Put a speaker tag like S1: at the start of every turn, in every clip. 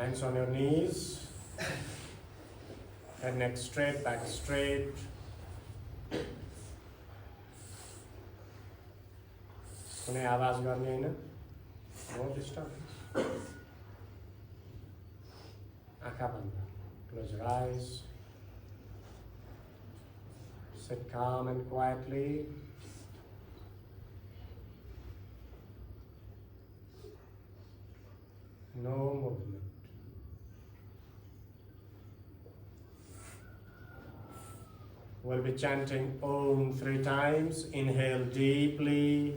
S1: Hands on your knees. Head neck straight, back straight. कुनै आवाज गर्ने हैन. No disturbance. आँखा बन्द. Close your eyes. Sit calm and quietly. No movement. We'll be chanting Om 3 times. Inhale deeply.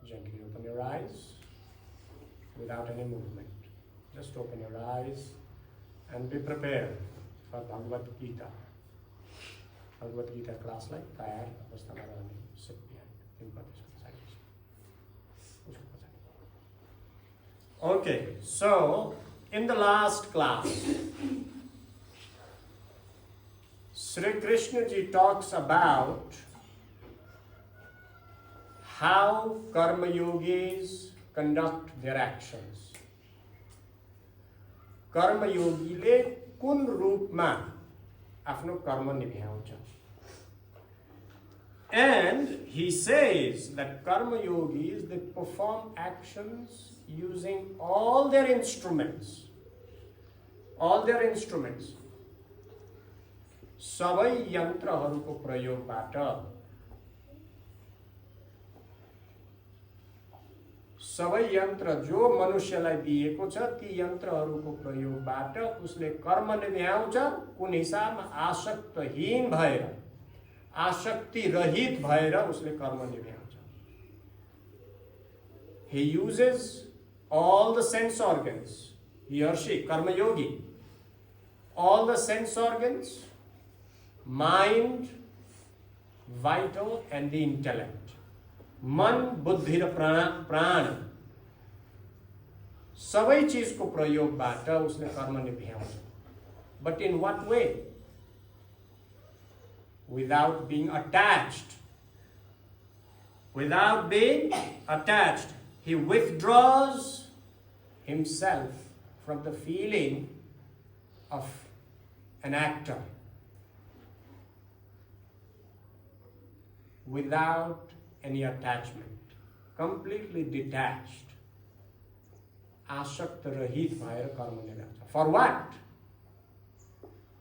S1: Gently open your eyes without any movement. Just open your eyes and be prepared for Bhagavad Gita. Bhagavad Gita class like tayar avasthama rahne. Sit behind. Okay, so in the last class, Sri Krishna ji talks about how Karma Yogis conduct their actions. Karma Yogi le kun roopma afno karma nibhyauncha. And he says that Karma Yogis, they perform actions using all their instruments. All their instruments. Savai yantraharuko prayogबाट सबै यन्त्र जो मनुष्यलाई दिएको छ ती यन्त्रहरूको प्रयोगबाट उसले कर्म निभ्याउँछ. कुन हिसाबमा आसक्तहीन भएर आसक्ति रहित भएर उसले कर्म निभ्याउँछ. He uses all the sense organs. He or she, Karma Yogi, all the sense organs, mind, vital and the intellect. मन बुद्धि र प्राण सबै चीजको प्रयोगबाट उसले कर्म निभ्याउँछ. But in what way? Without being attached. Without being attached. He withdraws himself from the feeling of an actor. Without any attachment, completely detached, asakta rahit bhayera karma nibhyauncha. For what?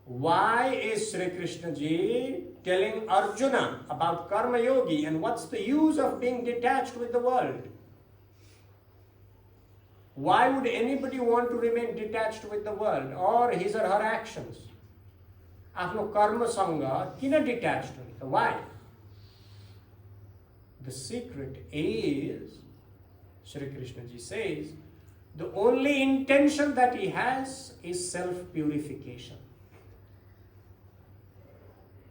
S1: Why is Sri Krishna ji telling Arjuna about Karma Yogi and what's the use of being detached with the world? Why would anybody want to remain detached with the world or his or her actions? Afno karma sanga kina detached huni ta? Why? The secret is, Sri Krishna ji says, the only intention that he has is self-purification.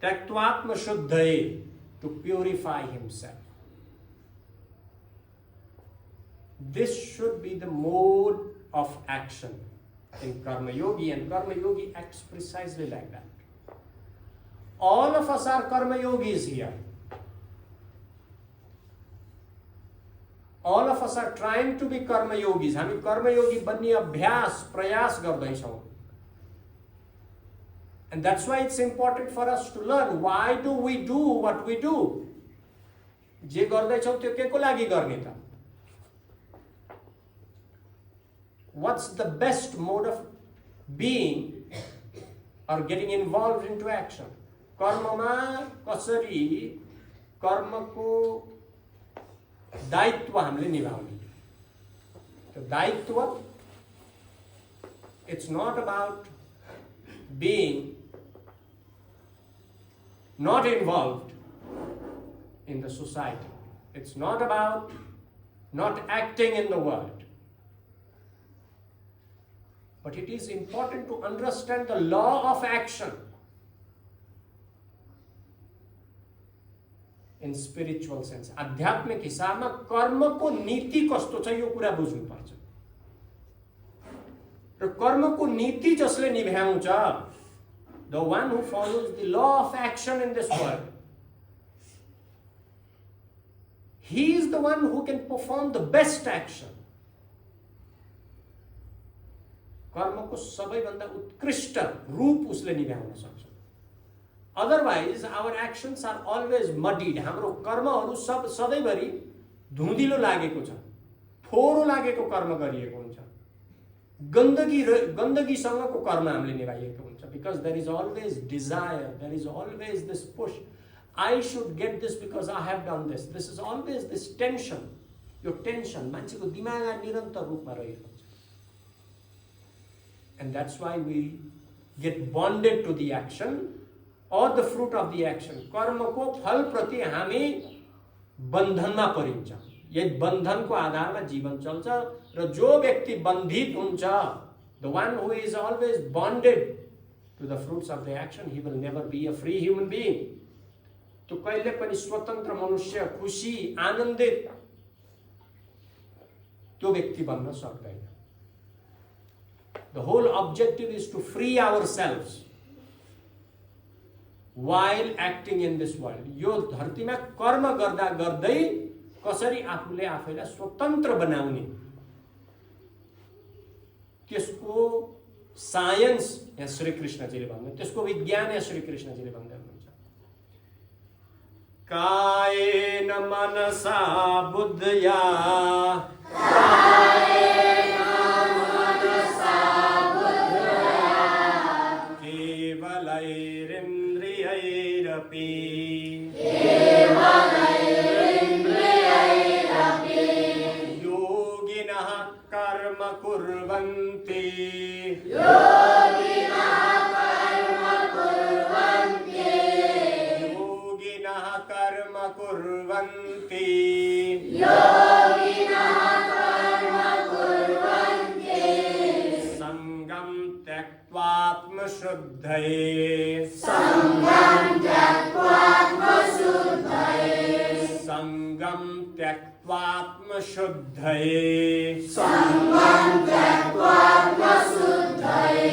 S1: Taktvatma Shuddha, to purify himself. This should be the mode of action in Karma Yogi, and Karma Yogi acts precisely like that. All of us are Karma Yogis here. All of us are trying to be Karma Yogis. हामी Karma Yogi बन्ने अभ्यास प्रयास गर्दैछौँ. And that's why it's important for us to learn why do we do what we do. जे गर्दैछौँ त्यो के को लागि गर्ने त? What's the best mode of being or getting involved into action? कर्ममा कसरी कर्मको दायित्व हामीले निभाउने? त्यो दायित्व, it's not about being not involved in the society. It's not about not acting in the world. But it is important to understand the law of action in spiritual sense. आध्यात्मिक हिसाबमा कर्मको नीति कस्तो छ यो कुरा बुझ्नुपर्छ. र कर्मको नीति जसले निभाउँछ, the one who follows the law of action in this world, he is the one who can perform the best action. कर्मको सबैभन्दा उत्कृष्ट रूप उसले निभाउन सक्छ. Otherwise, our actions are always muddied. हाम्रो कर्महरू सब सधैँभरि धुँधिलो लागेको छ, फोहोरो लागेको कर्म गरिएको हुन्छ. गन्दगीसँगको कर्म हामीले निभाइएको हुन्छ. Because there is always desire, there is always this push. I should get this because I have done this. This is always this tension. Yo tension मान्छेको दिमागमा निरन्तर रूपमा रहेको हुन्छ. And that's why we get bonded to the action or the fruit of the action. कर्मको फलप्रति हामी बन्धनमा परिन्छ. यही बन्धनको आधारमा जीवन चल्छ र जो व्यक्ति बन्धित हुन्छ, the one who is always bonded to the fruits of the action, he will never be a free human being. तो कहिले पनि स्वतन्त्र मनुष्य, खुशी, आनन्दित त्यो व्यक्ति बन्न सक्दैन. The whole objective is to free ourselves while acting in this world. यो धरतीमा कर्म गर्दा गर्दै कसरी आफूले आफैलाई स्वतन्त्र बनाउने, त्यसको साइन्स यहाँ श्री कृष्णजीले भन्नुहुन्छ, त्यसको विज्ञान यहाँ श्री कृष्णजीले भन्दै हुनुहुन्छ. कायेन मनसा बुद्धया योगिनः कर्म कुर्वन्ति संगं त्यक्त्वात्मशुद्धये संगं त्यक्त्वात्मशुद्धये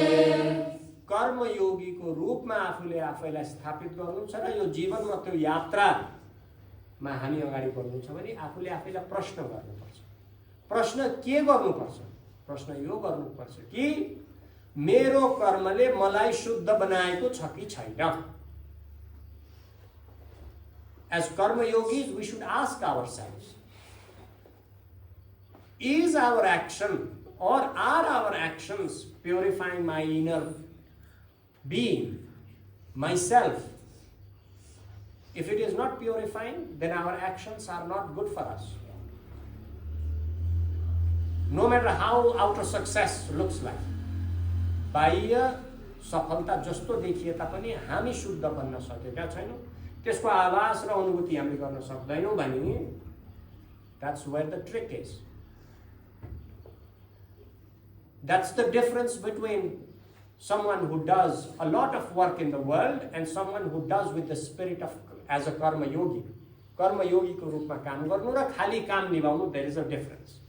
S1: कर्म योगी को रूप में आफूले आफैलाई स्थापित गर्नु छ र यो जीवनमा त्यो यात्रामा हामी अगाडि बढ्नु छ भने आफूले आफैलाई प्रश्न गर्नुपर्छ. प्रश्न के गर्नुपर्छ? प्रश्न यो गर्नुपर्छ कि मेरो कर्मले मलाई शुद्ध बनाएको छ कि छैन. As Karma Yogis, we should ask ourselves, is our action or are our actions purifying my inner being, myself? If it is not purifying, then our actions are not good for us. No matter how outer success looks like, बाह्य सफलता जस्तो देखिए तापनि हामी शुद्ध बन्न सकेका छैनौं, त्यसको आभास र अनुभूति हामीले गर्न सक्दैनौं भने that's where the trick is. That's the difference between someone who does a lot of work in the world and someone who does with the spirit of as a karma yogi. Karma yogi को रूपमा काम गर्नु र खाली काम निभाउनु, there is a difference.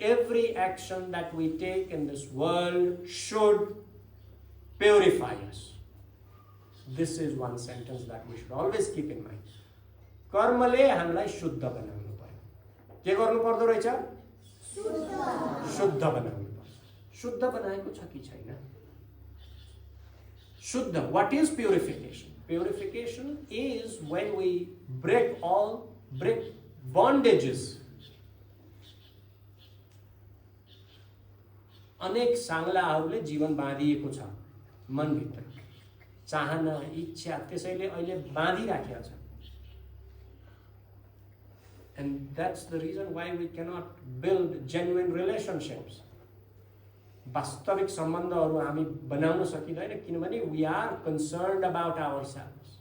S1: Every action that we take in this world should purify us. This is one sentence that we should always keep in mind. कर्मले हामीलाई शुद्ध बनाउनु पर्यो. के गर्नु पर्दो रहेछ? शुद्ध बनाउनु पर्छ. शुद्ध बनाएको छ कि छैन? Shuddha. What is purification? Purification is when we break bondages. अनेक सांगलाहरूले जीवन बाँधिएको छ मनभित्र. चाहना, इच्छा त्यसैले अहिले बाँधिराखेको छ. And that's the reason why we cannot build genuine relationships. वास्तविक सम्बन्धहरू हामी बनाउन सकिदैन किनभने we are concerned about ourselves.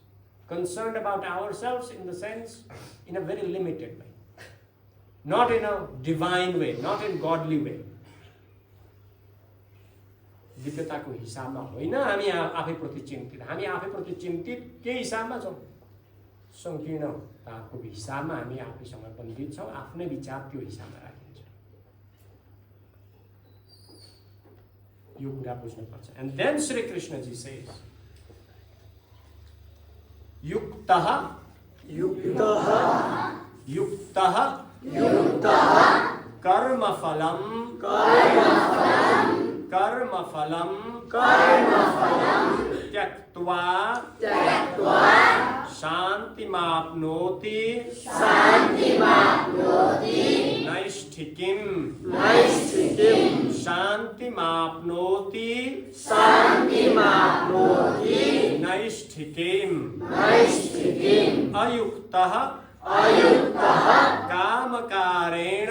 S1: Concerned about ourselves in the sense, in a very limited way. Not in a divine way, not in godly way. दिव्यताको हिसाबमा होइन हामी आफैप्रति चिन्तित. हामी आफैप्रति चिन्तित के हिसाबमा छौँ? संकीर्णताको हिसाबमा हामी आफैसँग बन्धित छौँ. आफ्नै विचार त्यो हिसाबमा राखिन्छ. यो कुरा बुझ्नुपर्छ. And then Shri Krishna ji says, युक्तः कर्मफलं त्यक्त्वा शान्तिमाप्नोति नैष्ठिकीम् शान्तिमाप्नोति नैष्ठिकीम् अयुक्तः कामकारेण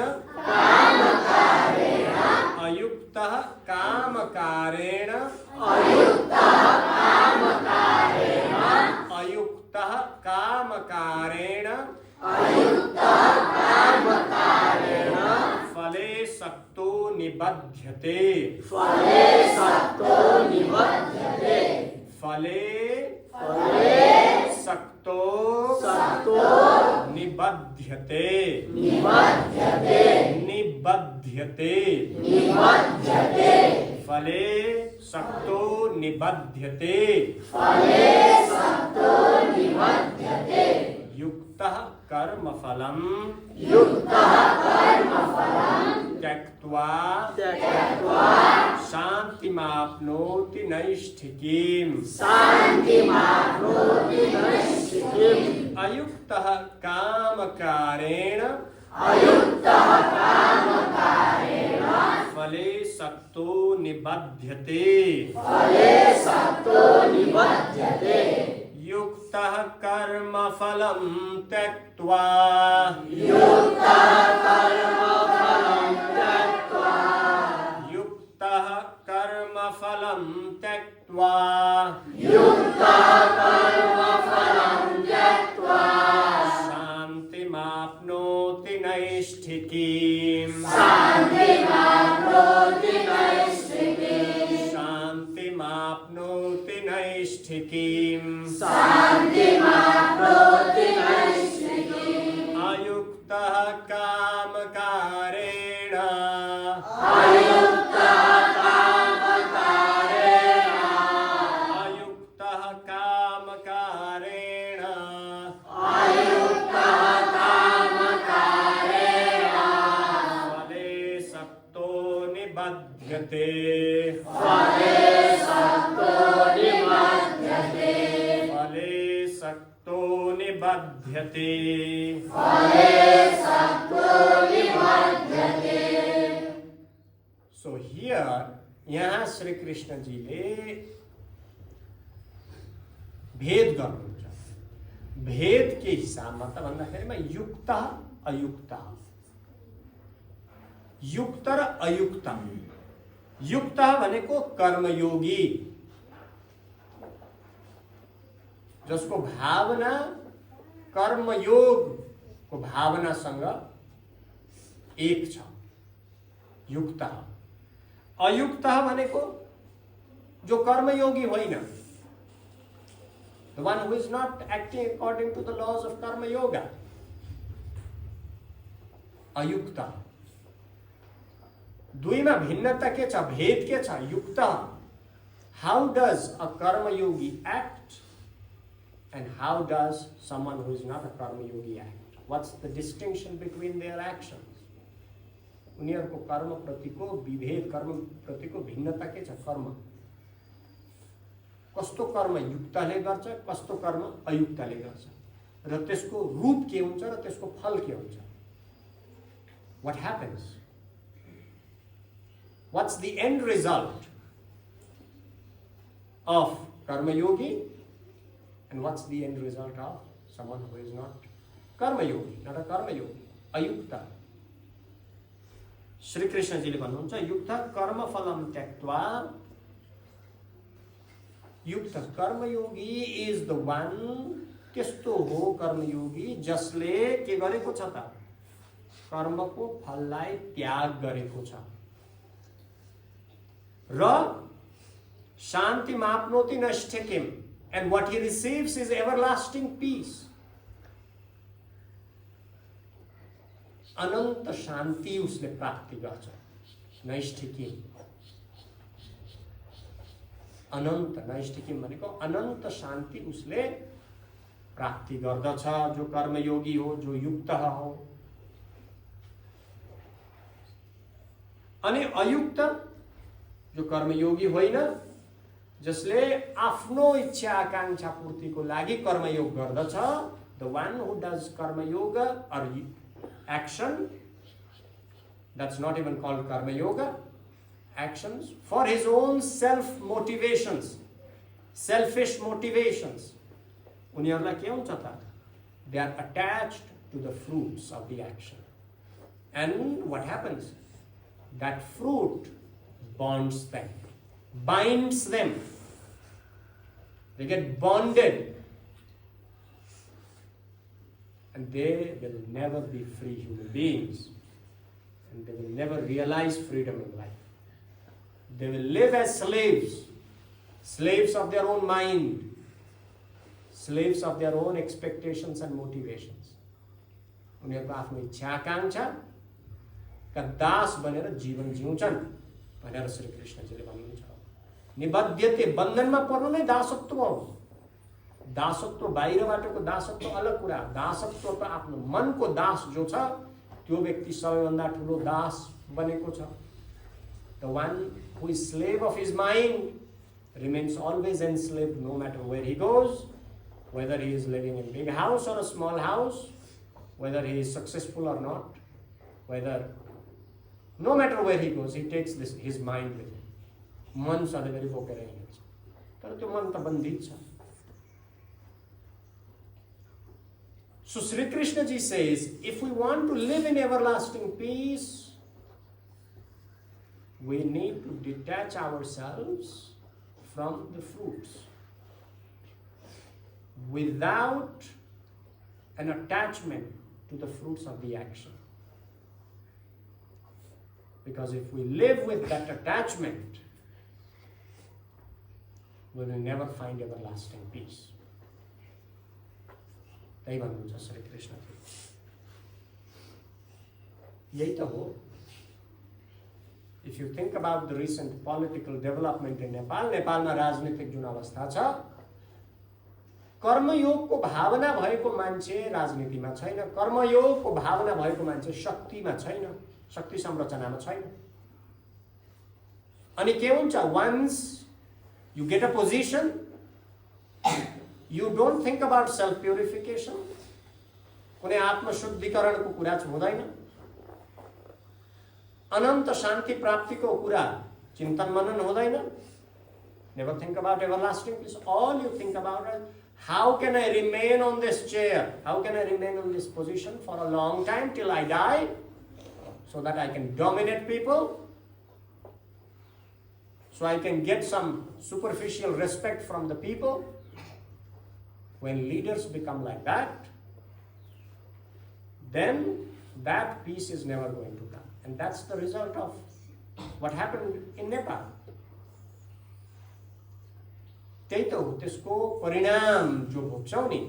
S1: फले सक्तो निबध्यते. युक्तः कर्मफलं त्यक्त्वा शान्तिमाप्नोति नैष्ठिकीम् अयुक्तः कामकारेण फले सक्तो निबध्यते. युक्तः कर्मफलं त्यक्त्वा शान्तिमाप्नोति नैष्ठिकीम् अयुक्तः कामकारेण फले सक्तो निबध्यते. So here, यहाँ श्री कृष्ण जीले भेद गर्नुहुन्छ. भेद के हिसाबमा त भन्दाखेरिमा युक्त अयुक्त, युक्त र अयुक्त. युक्त भनेको कर्मयोगी, जसको भावना कर्मयोग को भावनासँग एक छ, युक्त. अयुक्त भनेको जो कर्मयोगी होइन, the one who is not acting according to the laws of karma yoga. अयुक्त. दुईमा भिन्नता के छ? भेद के छ? युक्त. How does a karma yogi act And how does someone who is not a Karma Yogi act? What's the distinction between their actions? उनीहरूको कर्म प्रतिको विभेद, कर्म प्रतिको भिन्नता के छ? कर्म कस्तो कर्म युक्तले गर्छ, कस्तो कर्म अयुक्तले गर्छ, र त्यसको रूप के हुन्छ र त्यसको फल के हुन्छ? What happens? What's the end result of Karma Yogi? And what's the end result of someone who is not Karma Yogi, not a Karma Yogi, Ayukta? Shri Krishna ji le भन्नुहुन्छ युक्ता कर्म फलम त्यक्त्वा. युक्त कर्मयोगी is the one, त्यस्तो हो कर्मयोगी जसले के गरेको छ त? कर्मको फललाई त्याग गरेको छ र शान्ति माप्नोति नष्टकिम. And what he receives is everlasting peace. अनन्त शान्ति उसले प्राप्ति गर्छ. नैष्ठिकीम, अनन्त, नैष्ठिकीम भनेको अनन्त शान्ति उसले प्राप्ति गर्दछ जो कर्मयोगी हो, जो युक्त हो. अनि अयुक्त जो कर्मयोगी होइन, जसले आफ्नो इच्छा आकांक्षा पूर्तिको लागि कर्मयोग गर्दछ. The one who does karma yoga or action, that's not even called karma yoga, actions for his own self motivations, selfish motivations. उनीहरुलाई के हुन्छ त? They are attached to the fruits of the action. And what happens? That fruit bonds them, binds them. They get bonded. And they will never be free human beings. And they will never realize freedom in life. They will live as slaves, slaves of their own mind, slaves of their own expectations and motivations. उनीहरुको आफ्नो इच्छा आकांक्षा का दास बनेर जीवन जिउँछन् भनेर श्री कृष्णजीले भन्नुहुन्छ. निबद्धते, बन्धनमा पर्नु नै दासत्व हो. दासत्व बाहिरबाटको दासत्व अलग कुरा. दासत्व त आफ्नो मनको दास जो छ त्यो व्यक्ति सबैभन्दा ठुलो दास बनेको छ. The one who is slave of his mind remains always enslaved no matter where he goes, whether he is living in a big house or a small house, whether he is successful or not, whether, no matter where he goes, he takes his mind with him. मन सधैँभरि बोकेर हिँड्छ. तर त्यो मन त बन्धित छ. So Sri Krishna ji says, if we want to live in everlasting peace, we need to detach ourselves from the fruits without an attachment to the fruits of the action. Because if we live with that attachment, we will never find everlasting peace. त्यही भन्नुहुन्छ श्री कृष्ण. यही त हो. If you think about the recent political development in Nepal, नेपालमा राजनीतिक जुन अवस्था छ, कर्मयोगको भावना भएको मान्छे राजनीतिमा छैन. कर्मयोगको भावना भएको मान्छे शक्तिमा छैन, शक्ति संरचनामा छैन. अनि के हुन्छ? Once you get a position, you don't think about self purification. कुनै आत्मशुद्धिकरणको कुरा हुँदैन. अनन्त शान्ति प्राप्तिको कुरा चिन्तन मनन हुँदैन. Never think about everlasting peace. All you think about is how can I remain on this chair? How can I remain on this position for a long time till I die, so that I can dominate people, so I can get some superficial respect from the people. When leaders become like that, then that peace is never going to come. And that's the result of what happened in Nepal. त्यही त हो. त्यसको परिणाम जो भोग्छौं नि,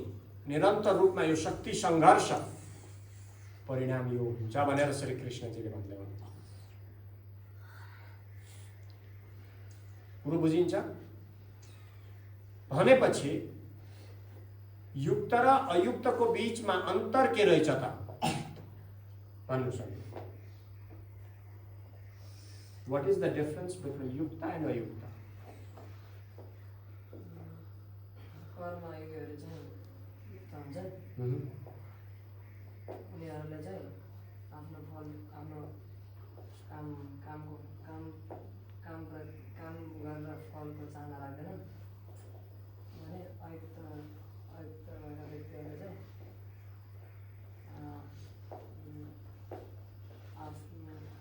S1: निरन्तर रूपमा यो शक्ति संघर्ष परिणाम यो हुन्छ भनेर श्री कृष्णजीले भन्दै हुनुहुन्छ. कुरो बुझिन्छ भनेपछि युक्त र अयुक्तको बीचमा अन्तर के रहेछ त भन्नुस् अनि What is the difference between yukta and ayukta?
S2: कर्मयोगीहरु चाहिँ युक्त हुन्छन् उनीहरुले चाहिँ आफ्नो फल आफ्नो काम गरेर फलको चाहना राख्दैनन् भने व्यक्तिहरूले चाहिँ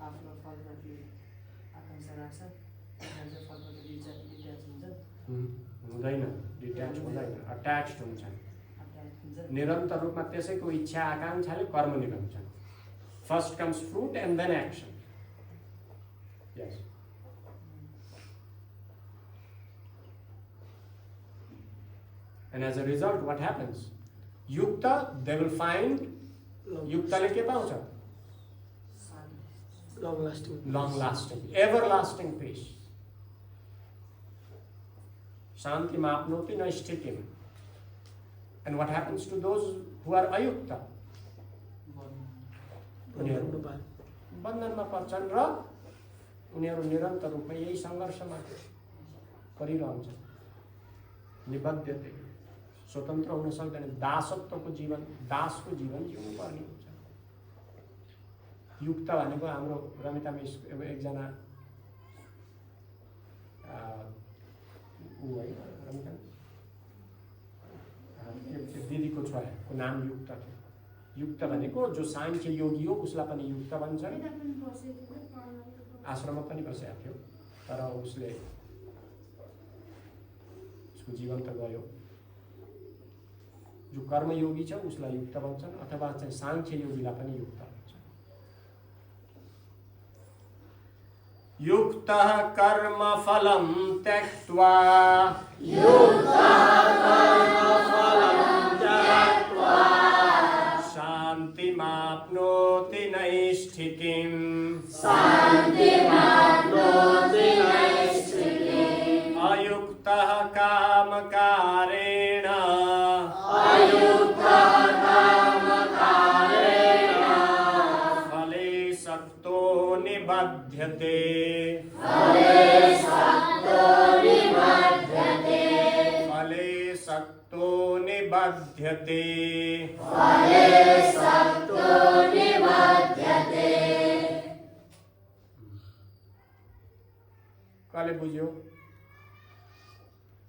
S2: आफ्नो फलप्रति आकांक्षा राख्छन् उनीहरू चाहिँ फलप्रति डिट्याच हुन्छन्
S1: हुँदैन डिट्याच हुँदैन अट्याच्ड हुन्छन् निरन्तर रूपमा त्यसैको इच्छा आकांक्षाले कर्म निभाउँछन् first comes fruit and then action यस And as a result, what happens? Yukta, they will find Yuktale ke paउँछ long lasting, everlasting peace. Shanti mapnoti na sthitiम. And what happens to those who are ayukta? उनीहरू बन्धनमा पर्छन् र उनीहरू निरन्तर रूपमा यही सङ्घर्षमा परिरहन्छन् निबद्धते स्वतन्त्र हुन सक्दैन दासत्वको जीवन दासको जीवन जिउनु पर्ने हुन्छ युक्त भनेको हाम्रो रमिता मिस एकजना ऊ है रमिता दिदीको छोराको नाम युक्त थियो युक्त भनेको जो सांख्य योगी हो उसलाई पनि युक्त भन्छन् आश्रममा पनि बसेको थियो तर उसले उसको जीवन त गयो जो कर्मयोगी छ उसलाई युक्त भन्छन् अथवा चाहिँ सांख्य योगीलाई पनि युक्त भन्छन् युक्तः कर्म फलं त्यक्त्वा शान्तिमाप्नोति नैष्ठिकीम् अयुक्तः कामकारेण फले सक्तो निबध्यते कसले बुझ्यो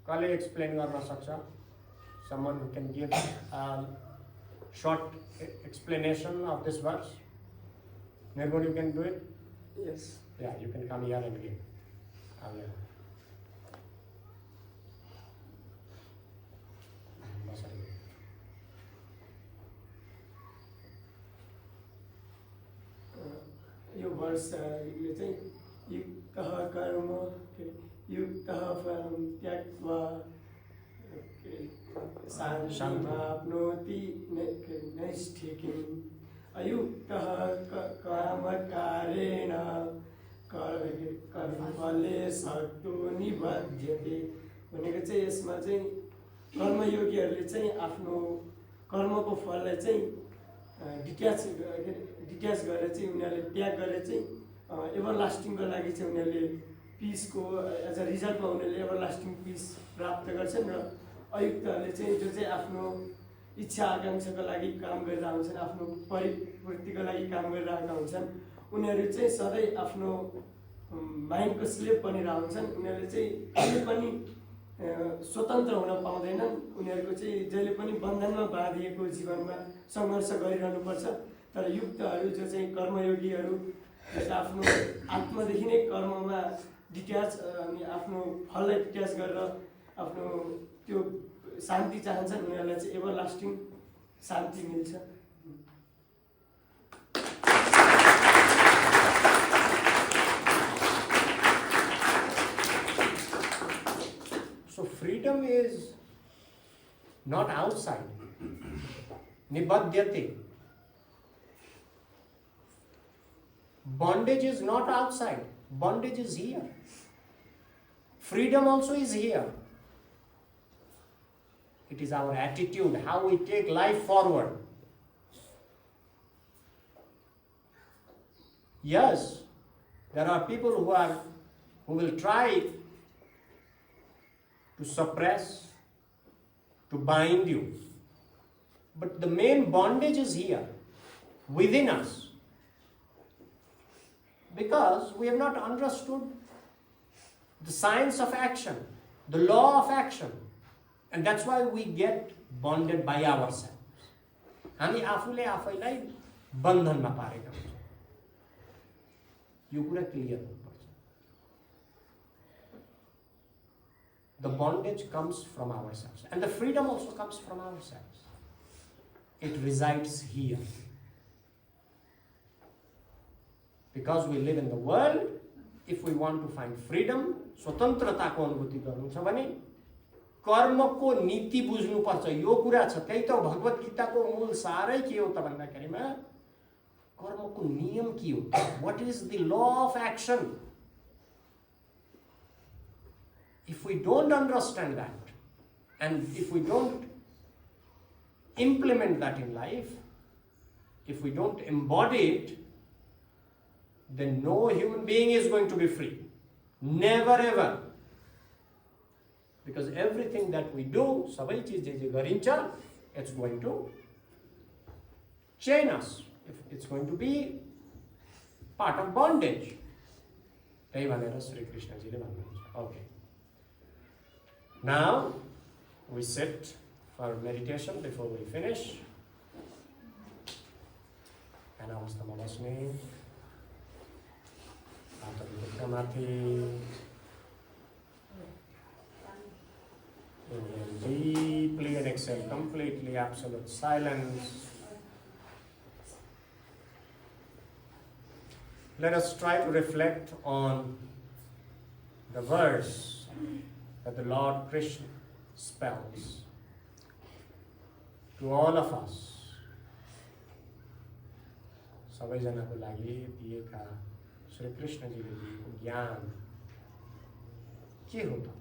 S1: कसले एक्सप्लेन गर्न सक्छ someone who can give a short explanation of this verse? Nirgun, you can do it?
S3: Yes.
S1: Yeah, you can come here and give. Yeah.
S3: यो वर्ष यो चाहिँ युक्तः कर्म युक्तः फलं त्यक्त्वा शान्तिमाप्नोति नैष्ठिकीम् अयुक्तः कामकारेण कर्मफले सक्तो निबध्यते भनेको चाहिँ यसमा चाहिँ कर्मयोगीहरूले चाहिँ आफ्नो कर्मको फललाई चाहिँ डिट्याच गरेर चाहिँ उनीहरूले त्याग गरेर चाहिँ एभरलास्टिङको लागि चाहिँ उनीहरूले पिसको एज अ रिजल्टमा उनीहरूले एभरलास्टिङ पिस प्राप्त गर्छन् र अयुक्तहरूले चाहिँ जो चाहिँ आफ्नो इच्छा आकांक्षाको लागि काम गरिरहेका हुन्छन् आफ्नो परिपूर्तिको लागि काम गरिरहेका हुन्छन् उनीहरू चाहिँ सधैँ आफ्नो माइन्डको स्लेभ बनिरहेका हुन्छन् उनीहरूले चाहिँ कहिले पनि स्वतन्त्र हुन पाउँदैनन् उनीहरूको चाहिँ जहिले पनि बन्धनमा बाँधिएको जीवनमा सङ्घर्ष गरिरहनुपर्छ तर युक्तहरू जो चाहिँ कर्मयोगीहरू आफ्नो आत्मादेखि नै कर्ममा डिट्याच अनि आफ्नो फललाई डिट्याच गरेर आफ्नो त्यो शान्ति चाहन्छन् उनीहरूलाई चाहिँ एभरलास्टिङ शान्ति मिल्छ
S1: So freedom is not outside. Nibadhyate. Bondage is not outside. Bondage is here. Freedom also is here. It is our attitude, how we take life forward. Yes, there are people who will try to suppress, to bind you. But the main bondage is here, within us. Because we have not understood the science of action, the law of action. And that's why we get bonded by ourselves. हामी आफूले आफैलाई बन्धनमा पारेका हुन्छौँ। यो कुरा clear हुनुपर्छ। The bondage comes from ourselves. And the freedom also comes from ourselves. It resides here. Because we live in the world, if we want to find freedom, स्वतन्त्रताको अनुभूति गर्नु छ भने कर्मको नीति बुझ्नुपर्छ। यो कुरा छ। त्यही त भगवत गीताको मूल सारै के हो त भन्दाखेरिमा कर्मको नियम के हो? What is the law of action? If we don't understand that, and if we don't implement that in life, if we don't embody it, then no human being is going to be free. Never ever. Because everything that we do, sabai chiz je garincha, it's going to chain us. It's going to be part of bondage. त्यही भनेर श्री कृष्णजीले भन्नुहुन्छ. Okay. Now we sit for meditation before we finish. And अवस्थामा बस्ने. Inhale deeply and exhale completely, absolute silence. Let us try to reflect on the verse that the Lord Krishna spells to all of us. सबैजनाको लागि दिएका श्री कृष्णजीले दिएको ज्ञान के हो त?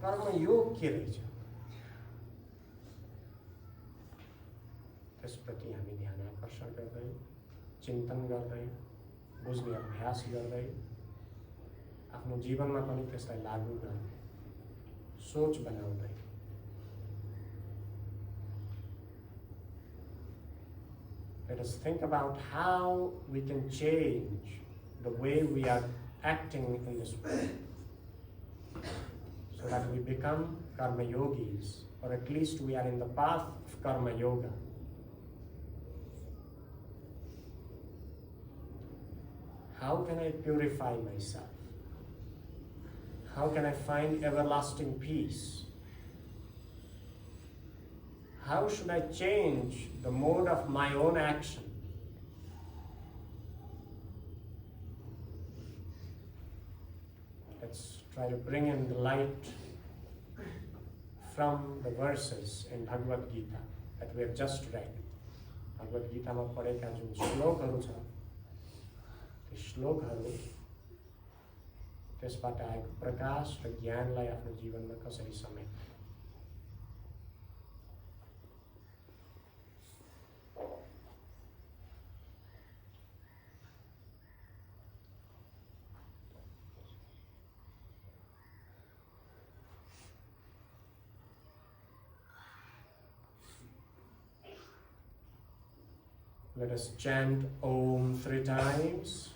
S1: कर्मयोग के रहेछ? त्यसप्रति हामी ध्यान आकर्षण गर्दै, चिन्तन गर्दै, बुझ्ने अभ्यास गर्दै, आफ्नो जीवनमा पनि त्यसलाई लागू गर्ने सोच बनाउँदै let us think about how we can change the way we are acting in this world so that we become Karma Yogis, or at least we are in the path of Karma Yoga. How can I purify myself? How can I find everlasting peace? How should I change the mode of my own action? Let's try to bring in the light from the verses in Bhagavad Gita that we have just read. Bhagavad Gita ma padeka jun shlokharu cha, ती श्लोकहरू त्यसबाट आएको प्रकाश र ज्ञानलाई आफ्नो जीवनमा कसरी समेट्ने. Let us chant Om 3 times.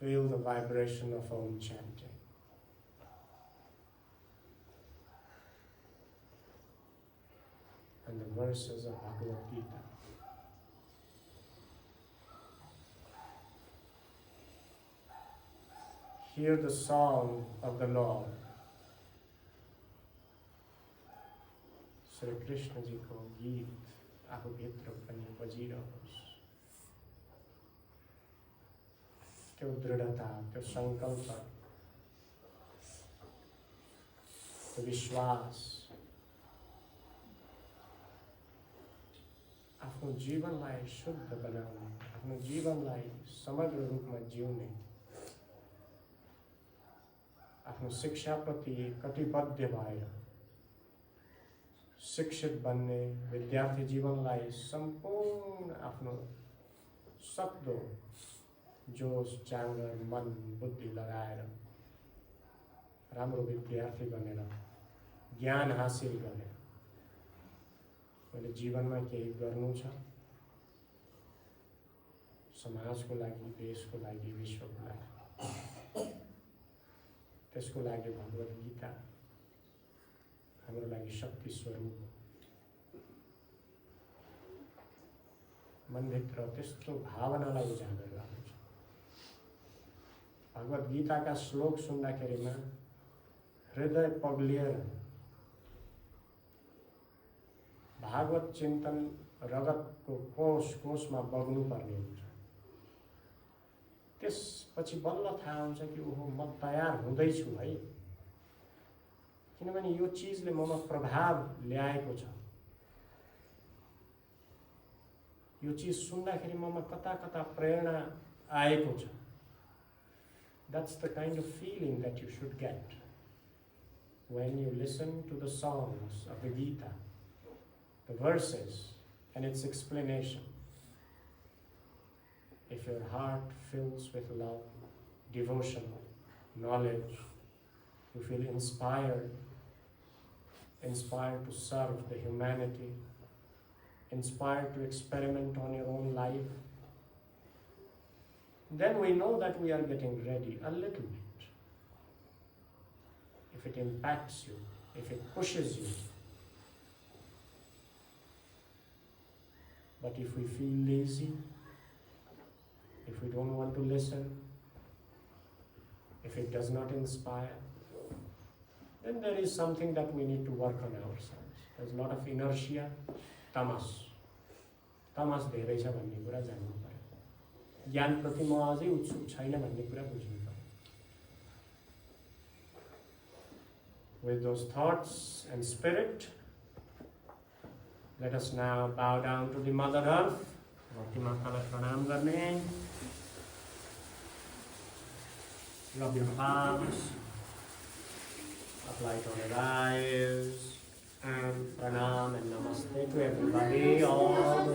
S1: Feel the vibration of Om chanting. And the verses of Bhagavad Gita. Hear the song of the Lord. Shri Krishna ji को गीत आफूभित्र पनि बजिरहोस्। त्यो दृढता, त्यो सङ्कल्प, त्यो विश्वास आफ्नो जीवनलाई शुद्ध बनाउने, आफ्नो जीवनलाई समग्र रूपमा जिउने, आफ्नो शिक्षाप्रति कटिबद्ध भएर शिक्षित बन्ने, विद्यार्थी जीवनलाई सम्पूर्ण आफ्नो सक्दो जोश, जाँगर, मन, बुद्धि लगाएर राम्रो विद्यार्थी बनेर ज्ञान हासिल गरेर मैले जीवनमा केही गर्नु छ, समाजको लागि, देशको लागि, विश्वको लागि। त्यसको लागि भगवद गीता हाम्रो लागि शक्ति स्वरूप। मनभित्र त्यस्तो भावनालाई उजागर गर्छ। भगवद गीताका श्लोक सुन्दाखेरिमा हृदय पग्लिएर भागवत चिन्तन रगतको कोष कोषमा बग्नुपर्ने हुन्छ। त्यसपछि बल्ल थाहा हुन्छ कि ओहो म तयार हुँदैछु है, किनभने यो चिजले ममा प्रभाव ल्याएको छ। यो चिज सुन्दाखेरि ममा कता कता प्रेरणा आएको छ। That's the kind of feeling that you should get when you listen to the songs of the Gita, the verses and its explanation. If your heart fills with love, devotion, knowledge, you feel inspired to serve the humanity, inspired to experiment on your own life, then we know that we are getting ready a little bit. If it impacts you, if it pushes you. But if we feel lazy, if we don't want to listen, if it does not inspire, then there is something that we need to work on ourselves. There's a lot of inertia, tamas. Tamas धेरै छ भन्ने कुरा जान्नु पर्यो। ज्ञानप्रति म अझै उत्सुक छैन भन्ने कुरा बुझ्नु पर्यो। With those thoughts and spirit, let us now bow down to the Mother Earth. धरती मातालाई प्रणाम गर्ने। Rub your palms, apply it on your eyes, and pranam and namaste to everybody, all the